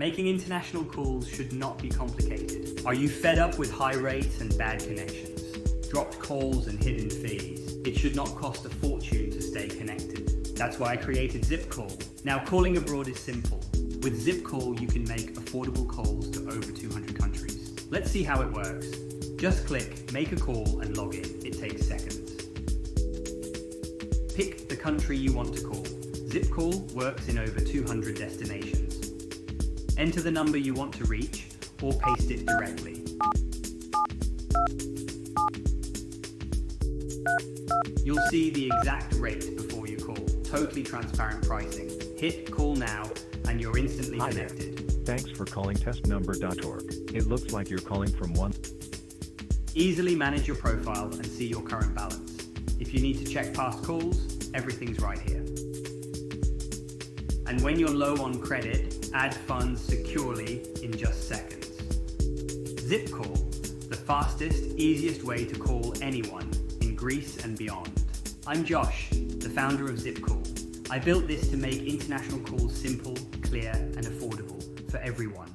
Making international calls should not be complicated. Are you fed up with high rates and bad connections? Dropped calls and hidden fees? It should not cost a fortune to stay connected. That's why I created ZippCall. Now, calling abroad is simple. With ZippCall, you can make affordable calls to over 200 countries. Let's see how it works. Just click Make a Call and log in. It takes seconds. Pick the country you want to call. ZippCall works in over 200 destinations. Enter the number you want to reach or paste it directly. You'll see the exact rate before you call. Totally transparent pricing. Hit Call Now and you're instantly connected. Thanks for calling testnumber.org. It looks like you're calling from one. Easily manage your profile and see your current balance. If you need to check past calls, everything's right here. And when you're low on credit, add funds securely in just seconds. ZippCall, the fastest, easiest way to call anyone in Greece and beyond. I'm Josh, the founder of ZippCall. I built this to make international calls simple, clear, and affordable for everyone.